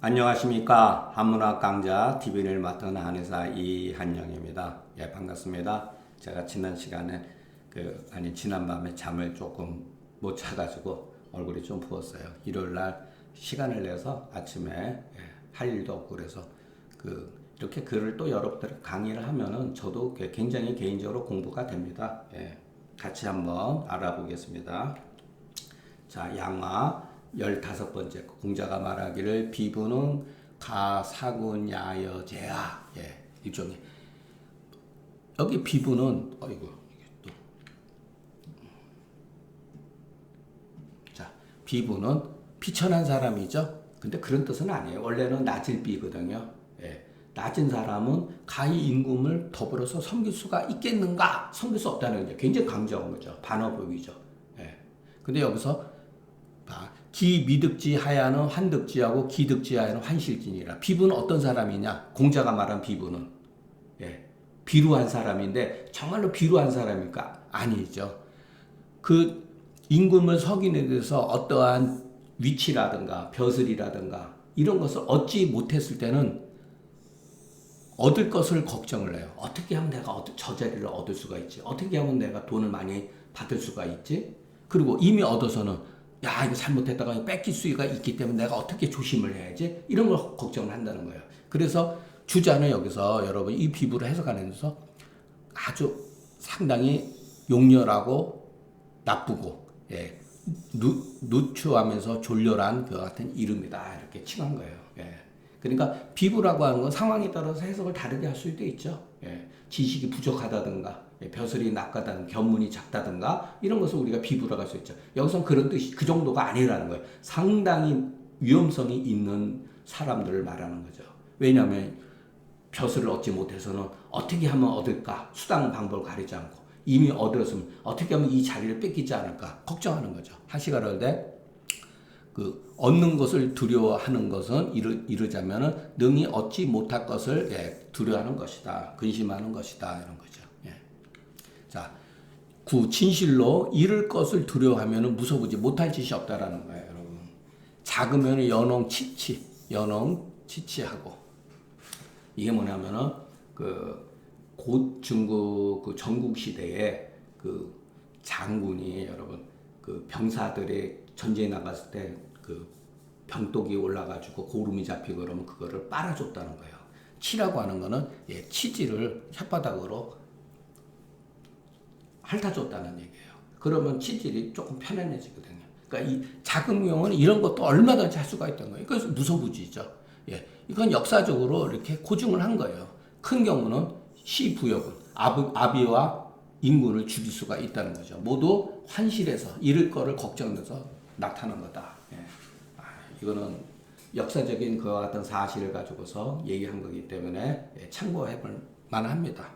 안녕하십니까. 한문학 강좌 TV를 맡은 한의사 이한영입니다. 예, 반갑습니다. 제가 지난 시간에 지난 밤에 잠을 조금 못 자가지고 얼굴이 좀 부었어요. 일요일 날 시간을 내서 아침에 할 일도 없고 그래서 이렇게 글을 또 여러분들 강의를 하면은 저도 굉장히 개인적으로 공부가 됩니다. 예, 같이 한번 알아보겠습니다. 자, 양화 15번째 공자가 말하기를 비부는 가사군야여제야. 예, 일종의 여기 비부는 어이구 이게 또 자, 비부는 비천한 사람이죠. 근데 그런 뜻은 아니에요. 원래는 낮을 비거든요. 예, 낮은 사람은 가히 임금을 더불어서 섬길 수가 있겠는가? 섬길 수 없다는 게 굉장히 강조한 거죠. 반어법이죠. 예. 근데 여기서 기미득지 하야는 환득지하고 기득지 하야는 환실진이라. 비부는 어떤 사람이냐? 공자가 말한 비부는 비루한 사람인데 정말로 비루한 사람입니까? 아니죠. 그 임금을 석인에 대해서 어떠한 위치라든가 벼슬이라든가 이런 것을 얻지 못했을 때는 얻을 것을 걱정을 해요. 어떻게 하면 내가 저 자리를 얻을 수가 있지? 어떻게 하면 내가 돈을 많이 받을 수가 있지? 그리고 이미 얻어서는 야, 이거 잘못했다가 뺏길 수가 있기 때문에 내가 어떻게 조심을 해야지? 이런 걸 걱정을 한다는 거예요. 그래서 주자는 여기서 여러분 이 비부를 해석하면서 아주 상당히 용렬하고 나쁘고 누추하면서 졸렬한 그 같은 이름이다. 이렇게 칭한 거예요. 그러니까 비부라고 하는 건 상황에 따라서 해석을 다르게 할 수도 있죠. 지식이 부족하다든가 벼슬이 낮다든가 견문이 작다든가 이런 것을 우리가 비부라고 할 수 있죠. 여기서는 그런 뜻이 그 정도가 아니라는 거예요. 상당히 위험성이 있는 사람들을 말하는 거죠. 왜냐하면 벼슬을 얻지 못해서는 어떻게 하면 얻을까? 수단 방법을 가리지 않고 이미 얻었으면 어떻게 하면 이 자리를 뺏기지 않을까? 걱정하는 거죠. 하시가를 때 얻는 것을 두려워하는 것은 이르자면은 능히 얻지 못할 것을 두려워하는 것이다. 근심하는 것이다. 이런 거죠. 자, 진실로 잃을 것을 두려워하면은 무서우지 못할 짓이 없다라는 거예요, 여러분. 작으면 연홍치치하고 이게 뭐냐면은 중국 전국 시대에 장군이 여러분 병사들의 전쟁에 나갔을 때 병독이 올라가지고 고름이 잡히고 그러면 그거를 빨아줬다는 거예요. 치라고 하는 거는 치질을 혓바닥으로 핥아줬다는 얘기예요. 그러면 치질이 조금 편안해지거든요. 그러니까 이 작은 경우는 이런 것도 얼마든지 할 수가 있다는 거예요. 그래서 무소부지죠. 이건 역사적으로 이렇게 고증을 한 거예요. 큰 경우는 시부역은 아비와 인군을 죽일 수가 있다는 거죠. 모두 환실에서 잃을 거를 걱정해서 나타난 거다. 이거는 역사적인 그와 같은 사실을 가지고서 얘기한 거기 때문에 참고해 볼 만합니다.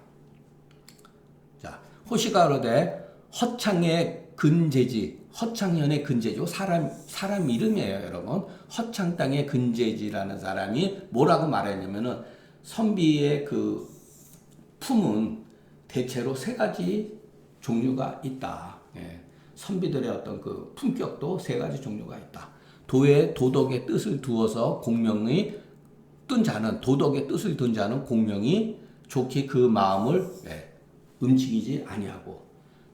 자, 호시가 그러되 허창의 근제지, 허창현의 근제지, 사람 이름이에요, 여러분. 허창 땅의 근제지라는 사람이 뭐라고 말했냐면은 선비의 품은 대체로 3가지 종류가 있다. 선비들의 어떤 품격도 3가지 종류가 있다. 도덕의 뜻을 두어서 공명이 뜬 자는, 도덕의 뜻을 둔 자는 공명이 좋게 그 마음을 움직이지 아니하고,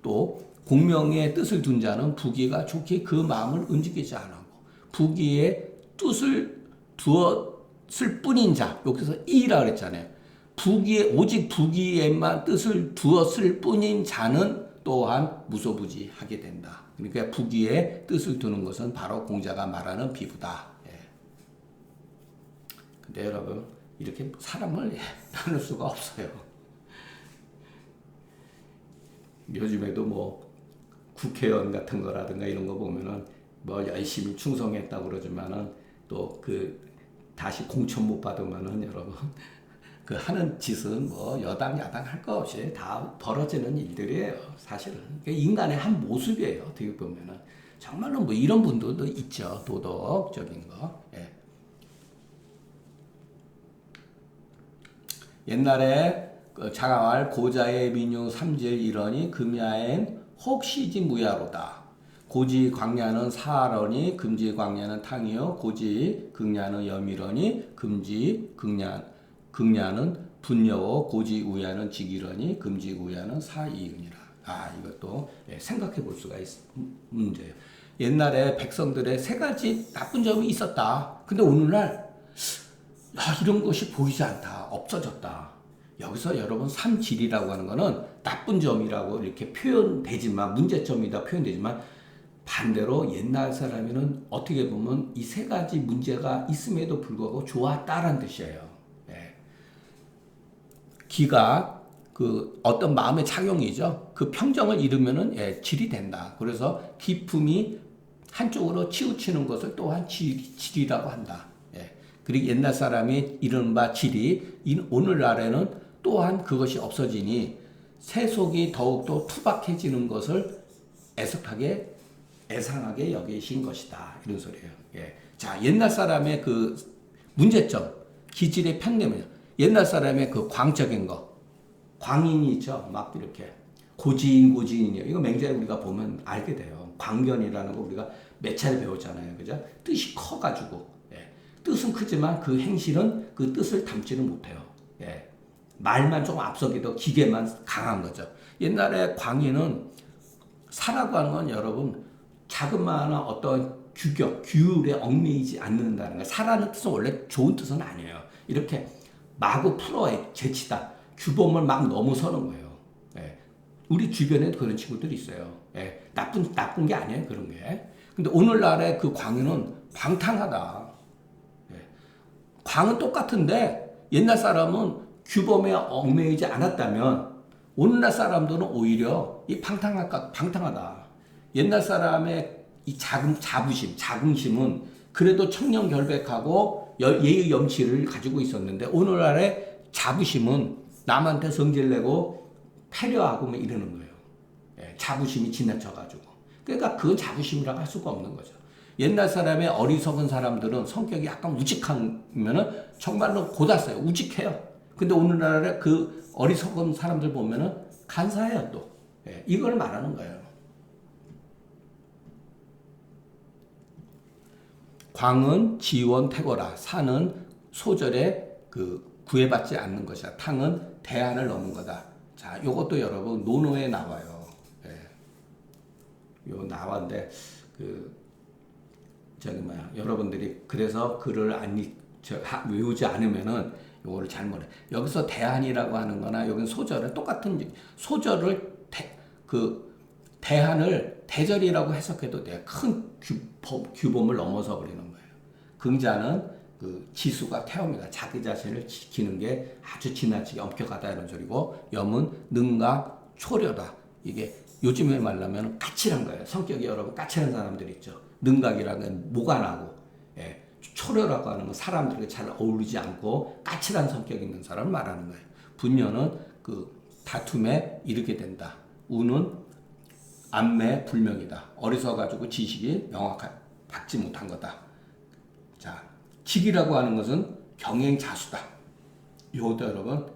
또 공명의 뜻을 둔 자는 부귀가 좋게 그 마음을 움직이지 않고, 부귀의 뜻을 두었을 뿐인 자, 여기서 이라 그랬잖아요. 오직 부귀에만 뜻을 두었을 뿐인 자는 또한 무소부지하게 된다. 그러니까 부귀에 뜻을 두는 것은 바로 공자가 말하는 비부다. 근데 여러분 이렇게 사람을 나눌 수가 없어요. 요즘에도 뭐 국회의원 같은 거라든가 이런 거 보면은 뭐 열심히 충성했다고 그러지만은 또 다시 공천 못 받으면은 여러분 하는 짓은 뭐 여당 야당 할 거 없이 다 벌어지는 일들이에요. 사실은 인간의 한 모습이에요. 어떻게 보면은 정말로 뭐 이런 분들도 있죠. 도덕적인 거. 옛날에 자가왈 고자의 민유 삼질 이러니 금야엔 혹시지 무야로다. 고지 광야는 사하러니 금지 광야는 탕이요 고지 극야는 여미러니 금지 극야는 분여요 고지 우야는 지기러니 금지 우야는 사이은이라. 이것도 생각해 볼 수가 문제예요. 옛날에 백성들의 세 가지 나쁜 점이 있었다. 근데 오늘날 이런 것이 보이지 않다. 없어졌다. 여기서 여러분 삼질이라고 하는 거는 나쁜 점이라고 이렇게 표현되지만 문제점이다 표현되지만 반대로 옛날 사람에는 어떻게 보면 이 세 가지 문제가 있음에도 불구하고 좋았다라는 뜻이에요. 기가 그 어떤 마음의 작용이죠. 그 평정을 이루면은 질이 된다. 그래서 기품이 한쪽으로 치우치는 것을 또한 질이라고 한다. 그리고 옛날 사람이 이른바 질이 오늘날에는 또한 그것이 없어지니 세속이 더욱더 투박해지는 것을 애상하게 여기신 것이다. 이런 소리예요. 자, 옛날 사람의 그 문제점, 기질의 편견은요. 옛날 사람의 그 광적인 거, 광인이 있죠. 막 이렇게 고지인이요. 이거 맹자에 우리가 보면 알게 돼요. 광견이라는 거 우리가 몇 차례 배웠잖아요. 그죠? 뜻이 커가지고. 뜻은 크지만 그 행실은 그 뜻을 담지는 못해요. 말만 좀 앞서기도 기계만 강한 거죠. 옛날에 광인은 사라고 하는 건 여러분 자그마한 어떤 규율에 얽매이지 않는다는 거예요. 사라는 뜻은 원래 좋은 뜻은 아니에요. 이렇게 마구 제치다. 규범을 막 넘어서는 거예요. 우리 주변에도 그런 친구들이 있어요. 나쁜 게 아니에요. 그런 게. 근데 오늘날의 그 광인은 방탕하다. 광은 똑같은데 옛날 사람은 규범에 얽매이지 않았다면 오늘날 사람들은 오히려 이 방탕하다. 옛날 사람의 이 자긍심은 그래도 청렴결백하고 예의 염치를 가지고 있었는데 오늘날의 자부심은 남한테 성질내고 패려하고 뭐 이러는 거예요. 자부심이 지나쳐가지고. 그러니까 그 자부심이라고 할 수가 없는 거죠. 옛날 사람의 어리석은 사람들은 성격이 약간 우직하면은 정말로 고다써요. 우직해요. 근데 오늘날의 그 어리석은 사람들 보면은 간사해요 또. 이걸 말하는 거예요. 광은 지원 태거라. 산은 소절에 구애받지 않는 것이다. 탕은 대안을 넘은 거다. 자, 요것도 여러분 논어에 나와요. 요 나왔는데 여러분들이 그래서 글을 외우지 않으면은 요거를 잘못해. 여기서 대안이라고 하는 거나 여기는 소절은 똑같은 소절을 대안을 대절이라고 해석해도 돼. 큰 규범을 넘어서 버리는 거예요. 긍자는 지수가 태웁니다. 자기 자신을 지키는 게 아주 지나치게 엄격하다 이런 소리고 염은 능가 초려다. 이게 요즘에 말하면 까칠한 거예요. 성격이 여러분 까칠한 사람들 있죠. 능각이라는 건 모관하고 초려라고 하는 건 사람들에게 잘 어울리지 않고 까칠한 성격 있는 사람을 말하는 거예요. 분녀는 다툼에 이르게 된다. 우는 안매 불명이다. 어리석어가지고 지식이 받지 못한 거다. 자, 직이라고 하는 것은 경행자수다. 이것도 여러분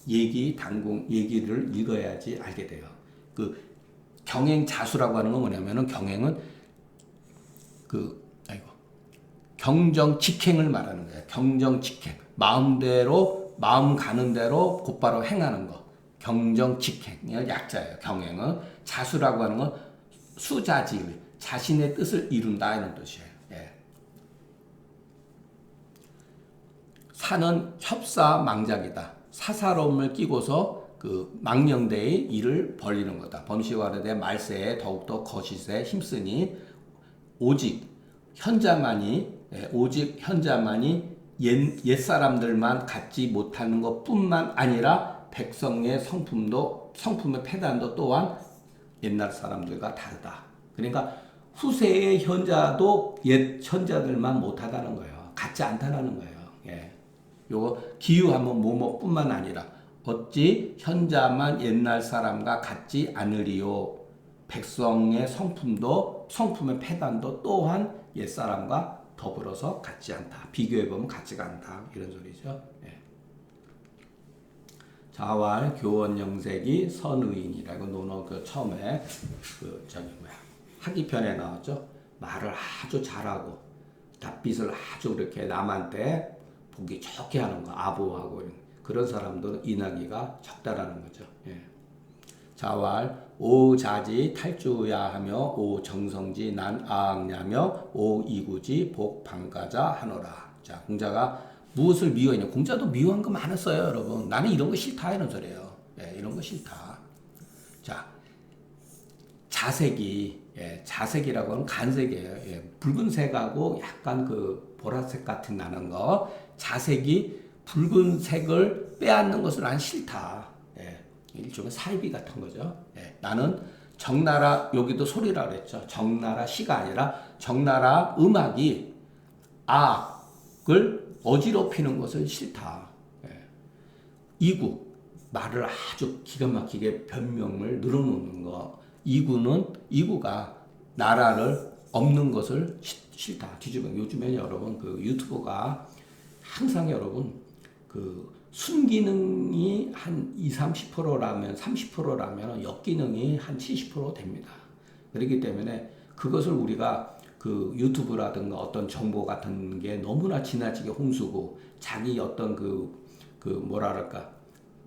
얘기를 읽어야지 알게 돼요. 경행자수라고 하는 건 뭐냐면은 경행은 경정직행을 말하는 거예요. 경정직행. 마음 가는 대로 곧바로 행하는 거. 경정직행이 약자예요. 경행은. 자수라고 하는 건 수자질. 자신의 뜻을 이룬다 이런 뜻이에요. 사는 협사망작이다. 사사로움을 끼고서 망령되의 일을 벌리는 거다. 범시와르되 말세에 더욱더 거짓에 힘쓰니 오직 현자만이 옛사람들만 갖지 못하는 것뿐만 아니라 백성의 성품의 패단도 또한 옛날 사람들과 다르다. 그러니까 후세의 현자도 옛 현자들만 못하다는 거예요. 같지 않다는 거예요. 요거 기유하면 뭐뭐뿐만 아니라 어찌 현자만 옛날 사람과 같지 않으리요. 백성의 성품의 패단도 또한 옛사람과 더불어서 같지 않다. 비교해보면 같지가 않다. 이런 소리죠. 자활 교원영색이 선의인이라고 논어 처음에 하기편에 나왔죠. 말을 아주 잘하고 낯빛을 아주 그렇게 남한테 보기 좋게 하는 거, 아부하고 그런 사람들은 인하기가 적다라는 거죠. 예. 자왈 오자지 탈주야 하며 오정성지 난 아악냐며 오이구지 복방가자 하노라. 자, 공자가 무엇을 미워했냐? 공자도 미워한 거 많았어요, 여러분. 나는 이런 거 싫다 이런 소리예요. 예, 이런 거 싫다. 자, 자색이, 예, 자색이라고 하는 간색이에요. 예, 붉은색하고 약간 그 보라색 같은 나는 거. 자색이 붉은색을 빼앗는 것은 난 싫다. 예, 일종의 사이비 같은 거죠. 예, 나는 적나라, 여기도 소리라 그랬죠. 적나라 시가 아니라 적나라 음악이 악을 어지럽히는 것은 싫다. 예. 이구, 말을 아주 기가 막히게 변명을 늘어놓는 거. 이구가 나라를 없는 것을 싫다. 뒤집어. 요즘에 여러분 그 유튜브가 항상 여러분 그 순기능이 한 20-30%라면 30%라면 역기능이 한 70% 됩니다. 그렇기 때문에 그것을 우리가 그 유튜브라든가 어떤 정보 같은 게 너무나 지나치게 홍수고 자기 어떤 그 뭐랄까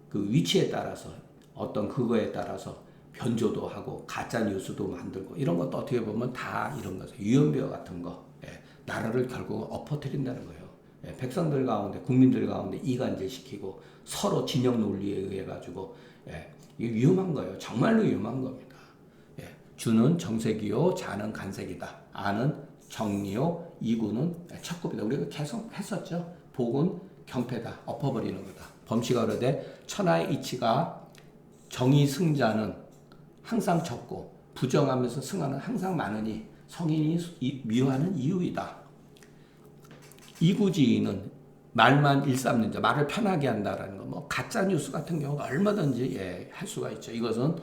그 위치에 따라서 어떤 그거에 따라서 변조도 하고 가짜 뉴스도 만들고 이런 것도 어떻게 보면 다 이런 거죠. 유언비어 같은 거. 예, 나라를 결국 엎어뜨린다는 거예요. 예, 백성들 가운데 국민들 가운데 이간질시키고 서로 진영 논리에 의해 가지고 예, 이게 위험한 거예요. 정말로 위험한 겁니다. 예, 주는 정색이요 자는 간색이다. 아는 정리요 이구는 척급이다. 우리가 계속 했었죠. 복은 경패다. 엎어버리는 거다. 범시가 그러되 천하의 이치가 정의 승자는 항상 적고 부정하면서 승하는 항상 많으니 성인이 미워하는 이유이다. 이구지는 말만 일삼는 자, 말을 편하게 한다라는 거, 뭐 가짜 뉴스 같은 경우가 얼마든지 예, 할 수가 있죠. 이것은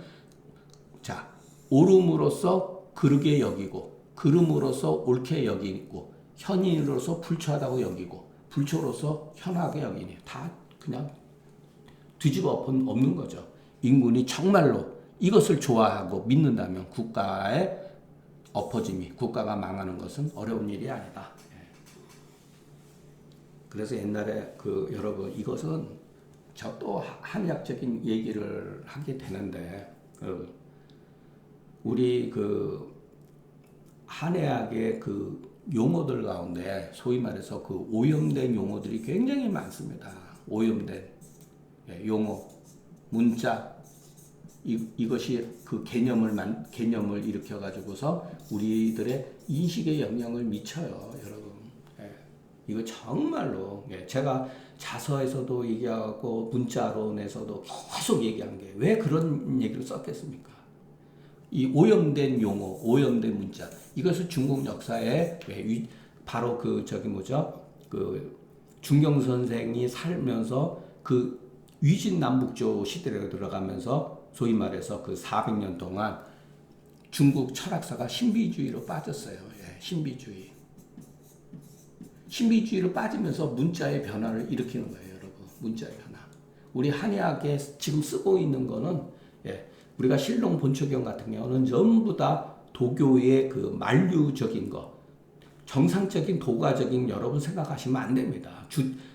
자 옳음으로써 그르게 여기고, 그름으로써 옳게 여기고, 현인으로서 불초하다고 여기고, 불초로서 현하게 여기니 다 그냥 뒤집어 엎는 거죠. 인군이 정말로 이것을 좋아하고 믿는다면 국가의 엎어짐이, 국가가 망하는 것은 어려운 일이 아니다. 그래서 옛날에 그 여러분 이것은 저 또 한의학적인 얘기를 하게 되는데 우리 그 한의학의 그 용어들 가운데 소위 말해서 그 오염된 용어들이 굉장히 많습니다. 오염된 용어, 문자 이것이 그 개념을 일으켜 가지고서 우리들의 인식에 영향을 미쳐요, 여러분. 이거 정말로 제가 자서에서도 얘기하고 문자론에서도 계속 얘기한 게 왜 그런 얘기를 썼겠습니까? 이 오염된 용어, 오염된 문자 이것을 중국 역사에 바로 그 저기 뭐죠? 그 중경 선생이 살면서 그 위진남북조 시대로 들어가면서 소위 말해서 그 400년 동안 중국 철학사가 신비주의로 빠졌어요. 예, 신비주의로 빠지면서 문자의 변화를 일으키는 거예요, 여러분. 문자의 변화. 우리 한의학에 지금 쓰고 있는 거는 우리가 신롱 본초경 같은 경우는 전부 다 도교의 그 만류적인 거, 정상적인 도가적인 여러분 생각하시면 안 됩니다.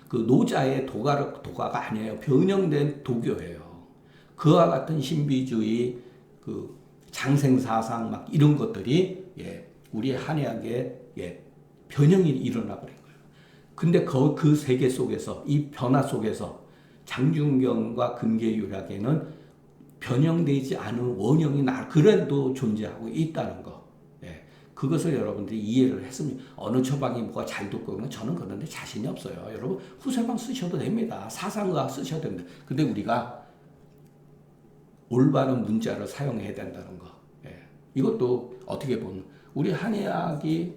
그 노자의 도가가 아니에요. 변형된 도교예요. 그와 같은 신비주의, 그 장생사상 막 이런 것들이 우리 한의학에 변형이 일어나 버린 거예요. 근데 그 세계 속에서 이 변화 속에서 장준경과 근계율학에는 변형되지 않은 원형이 그래도 존재하고 있다는 거. 그것을 여러분들이 이해를 했으면 어느 처방이 뭐가 잘 듣고 저는 그런데 자신이 없어요. 여러분 후세방 쓰셔도 됩니다. 사상과학 쓰셔도 됩니다. 근데 우리가 올바른 문자를 사용해야 된다는 거. 이것도 어떻게 보면 우리 한의학이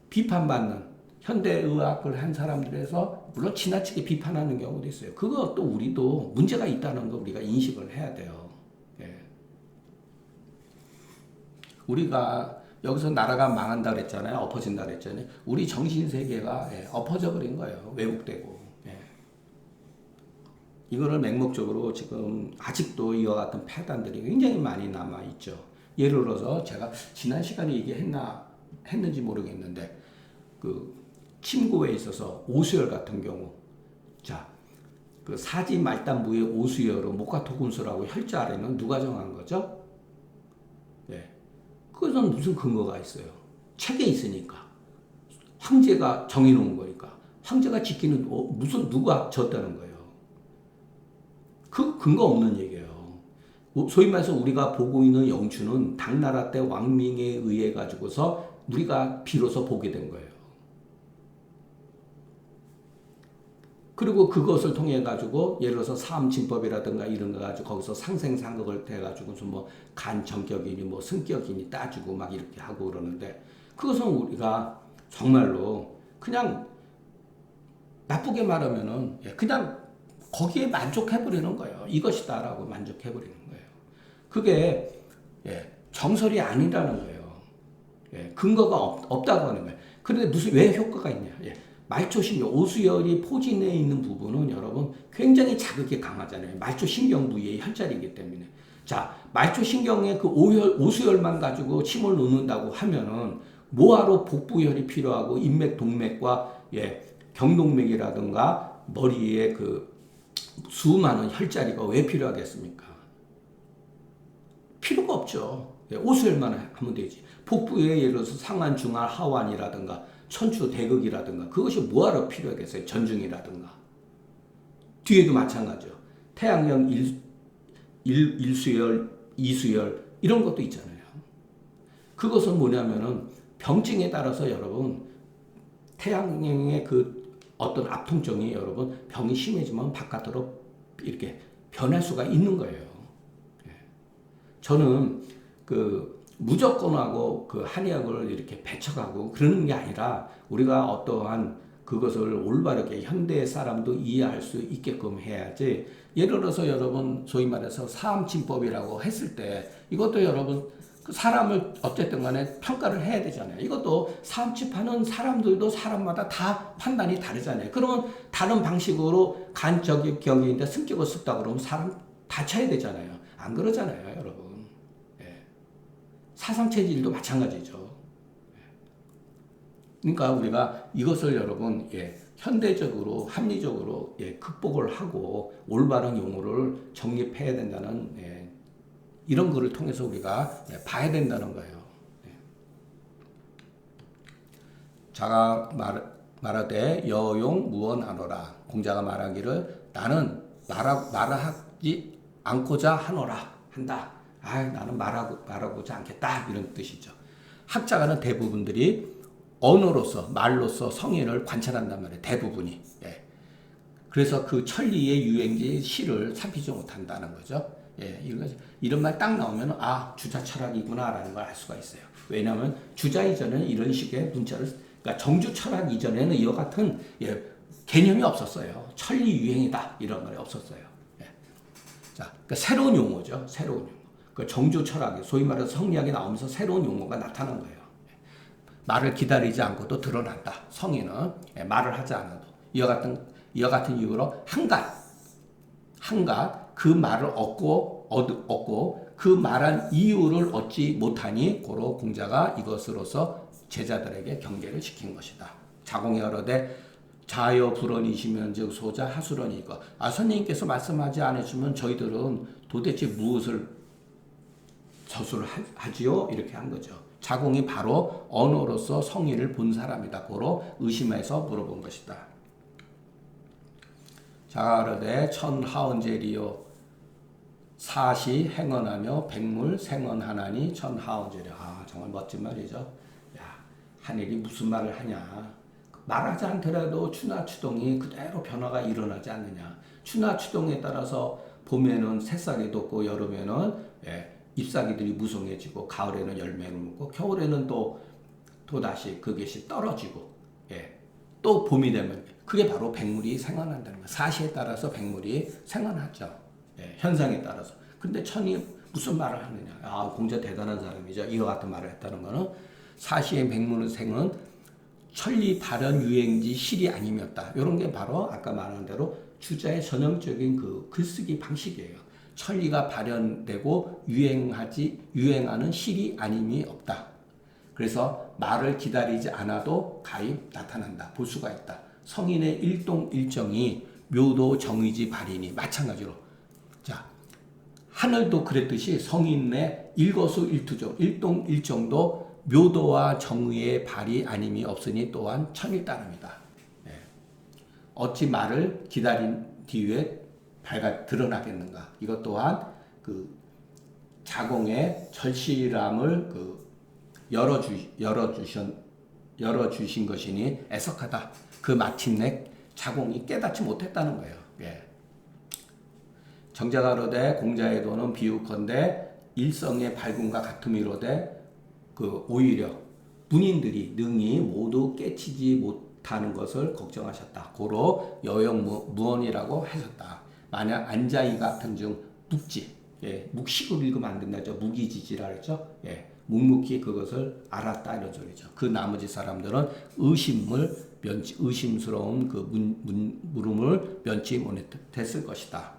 비판받는 현대의학을 한 사람들에서 물론 지나치게 비판하는 경우도 있어요. 그것도 우리도 문제가 있다는 거 우리가 인식을 해야 돼요. 우리가 여기서 나라가 망한다 그랬잖아요. 엎어진다 그랬잖아요. 우리 정신세계가 엎어져 버린 거예요. 왜곡되고. 이거를 맹목적으로 지금 아직도 이와 같은 폐단들이 굉장히 많이 남아있죠. 예를 들어서 제가 지난 시간에 했는지 모르겠는데 그 침구에 있어서 오수열 같은 경우, 자, 그 사지 말단부의 오수열은 목화토금수라고 혈자 아래는 누가 정한 거죠? 예. 그것은 무슨 근거가 있어요? 책에 있으니까. 황제가 정해놓은 거니까. 황제가 지키는 무슨 누가 졌다는 거예요. 그 근거 없는 얘기예요. 소위 말해서 우리가 보고 있는 영추는 당나라 때 왕명에 의해 가지고서 우리가 비로소 보게 된 거예요. 그리고 그것을 통해 가지고 예를 들어서 사암진법이라든가 이런 거 가지고 거기서 상생상극을 해 가지고 뭐 간정격이니 뭐 승격이니 따지고 막 이렇게 하고 그러는데, 그것은 우리가 정말로 그냥 나쁘게 말하면은 그냥 거기에 만족해버리는 거예요. 이것이다라고 만족해버리는 거예요. 그게 정설이 아니라는 거예요. 근거가 없다고 하는 거예요. 그런데 왜 효과가 있냐? 말초신경, 오수열이 포진해 있는 부분은 여러분 굉장히 자극이 강하잖아요. 말초신경 부위의 혈자리이기 때문에. 자, 말초신경의 그 오수열만 가지고 침을 놓는다고 하면은 뭐하러 복부혈이 필요하고 인맥, 동맥과 경동맥이라든가 머리에 그 수많은 혈자리가 왜 필요하겠습니까? 필요가 없죠. 오수열만 하면 되지. 복부에 예를 들어서 상완, 중하, 하완이라든가 천추, 대극이라든가 그것이 뭐하러 필요하겠어요? 전중이라든가. 뒤에도 마찬가지죠. 태양형 일수열, 이수열 이런 것도 있잖아요. 그것은 뭐냐면은 병증에 따라서 여러분 태양형의 그 어떤 압통증이 여러분 병이 심해지면 바깥으로 이렇게 변할 수가 있는 거예요. 저는 그 무조건하고 그 한의학을 이렇게 배척하고 그러는 게 아니라 우리가 어떠한 그것을 올바르게 현대 사람도 이해할 수 있게끔 해야지. 예를 들어서 여러분 소위 말해서 사암진법이라고 했을 때 이것도 여러분 그 사람을 어쨌든 간에 평가를 해야 되잖아요. 이것도 사암집하는 사람들도 사람마다 다 판단이 다르잖아요. 그러면 다른 방식으로 간격인데 승격을 썼다 그러면 사람 다 쳐야 되잖아요. 안 그러잖아요, 여러분. 사상체질도 마찬가지죠. 그러니까 우리가 이것을 여러분 현대적으로 합리적으로 극복을 하고 올바른 용어를 정립해야 된다는 이런 거를 통해서 우리가 봐야 된다는 거예요. 자가 말하되 여용 무언하노라. 공자가 말하기를 나는 말하지 않고자 하노라 한다. 나는 말하고자 않겠다 이런 뜻이죠. 학자가는 대부분들이 언어로서 말로서 성인을 관찰한단 말이에요. 대부분이. 그래서 그 천리의 유행지 시를 살피지 못한다는 거죠. 이런 말 딱 나오면 주자 철학이구나라는 걸 알 수가 있어요. 왜냐하면 주자 이전에는 이런 식의 문자를, 그러니까 정주 철학 이전에는 이와 같은 개념이 없었어요. 천리 유행이다 이런 말이 없었어요. 자, 그러니까 새로운 용어죠. 새로운 용어. 그 정주 철학이 소위 말해서 성리학이 나오면서 새로운 용어가 나타난 거예요. 말을 기다리지 않고도 드러난다. 성인은 말을 하지 않아도 이와 같은 이유로 한갓 그 말을 얻고 그 말한 이유를 얻지 못하니 고로 공자가 이것으로서 제자들에게 경계를 시킨 것이다. 자공이 어르되 자여 불언이시면 즉 소자 하수론이고 선생님께서 말씀하지 않으시면 저희들은 도대체 무엇을 저수를 하지요? 이렇게 한 거죠. 자공이 바로 언어로서 성의를 본 사람이다. 고로 의심해서 물어본 것이다. 자가르되 천하언제리요 사시 행언하며 백물 생언하나니 천하언제리. 정말 멋진 말이죠. 하늘이 무슨 말을 하냐. 말하지 않더라도 추나추동이 그대로 변화가 일어나지 않느냐. 추나추동에 따라서 봄에는 새싹이 돋고 여름에는 잎사귀들이 무성해지고 가을에는 열매를 맺고 겨울에는 또 다시 그것이 떨어지고 또 봄이 되면 그게 바로 백물이 생활한다는 거예요. 사시에 따라서 백물이 생활하죠. 현상에 따라서. 근데 천이 무슨 말을 하느냐. 공자 대단한 사람이죠. 이와 같은 말을 했다는 거는 사시의 백물은 생은 천리 발현 유행지 실이 아니었다. 이런 게 바로 아까 말한 대로 주자의 전형적인 그 글쓰기 방식이에요. 천리가 발현되고 유행하는 실이 아님이 없다. 그래서 말을 기다리지 않아도 가히 나타난다. 볼 수가 있다. 성인의 일동일정이 묘도 정의지 발이니 마찬가지로. 자, 하늘도 그랬듯이 성인의 일거수일투족, 일동일정도 묘도와 정의의 발이 아님이 없으니 또한 천일 따름이다. 어찌 말을 기다린 뒤에 드러나겠는가. 이것 또한 그 자공의 절실함을 열어주신 것이니 애석하다. 그 마침내 자공이 깨닫지 못했다는 거예요. 정자가 이르되 공자의 도는 비유컨대 일성의 밝음과 같음이로되 오히려 문인들이 능히 모두 깨치지 못하는 것을 걱정하셨다. 고로 여역무언이라고 하셨다. 만약 안자이 같은 중 묵지, 묵식을 읽으면 안 된다죠. 무기지지라 그랬죠. 묵묵히 그것을 알았다 이런 소리죠. 그 나머지 사람들은 의심스러운 그 물음을 면치 못했을 것이다.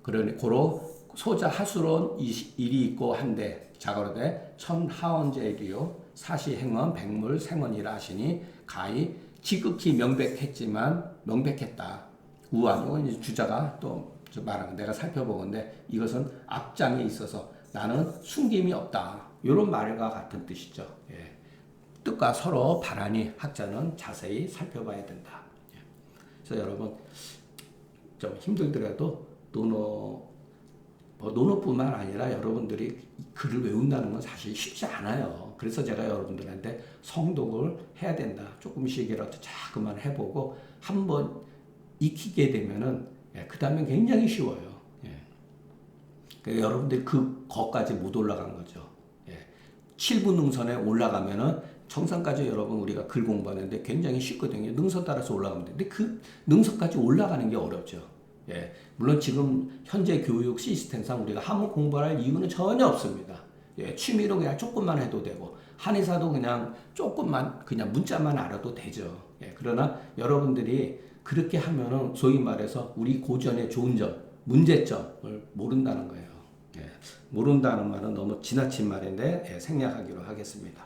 그러니 고로 소자 하수론 일이 있고 한데 자거로되 천하원제일이요 사시행원 백물생원이라 하시니 가히 지극히 명백했다. 우한 이건 주자가 또 말하는 내가 살펴보건데 이것은 앞장에 있어서 나는 숨김이 없다. 이런 말과 같은 뜻이죠. 뜻과 서로 다르니 학자는 자세히 살펴봐야 된다. 그래서 여러분 좀 힘들더라도 논어뿐만 아니라 여러분들이 글을 외운다는 건 사실 쉽지 않아요. 그래서 제가 여러분들한테 성독을 해야 된다. 조금씩이라도 자꾸만 해보고 한번 익히게 되면은 그 다음에 굉장히 쉬워요. 그러니까 여러분들이 그것까지 못 올라간 거죠. 7부 능선에 올라가면은 정상까지 여러분 우리가 글 공부하는데 굉장히 쉽거든요. 능선 따라서 올라가면 돼. 근데 그 능선까지 올라가는 게 어렵죠. 물론 지금 현재 교육 시스템상 우리가 한문 공부할 이유는 전혀 없습니다. 취미로 그냥 조금만 해도 되고 한의사도 그냥 조금만 그냥 문자만 알아도 되죠. 그러나 여러분들이 그렇게 하면은 소위 말해서 우리 고전의 좋은 점, 문제점을 모른다는 거예요. 모른다는 말은 너무 지나친 말인데 생략하기로 하겠습니다.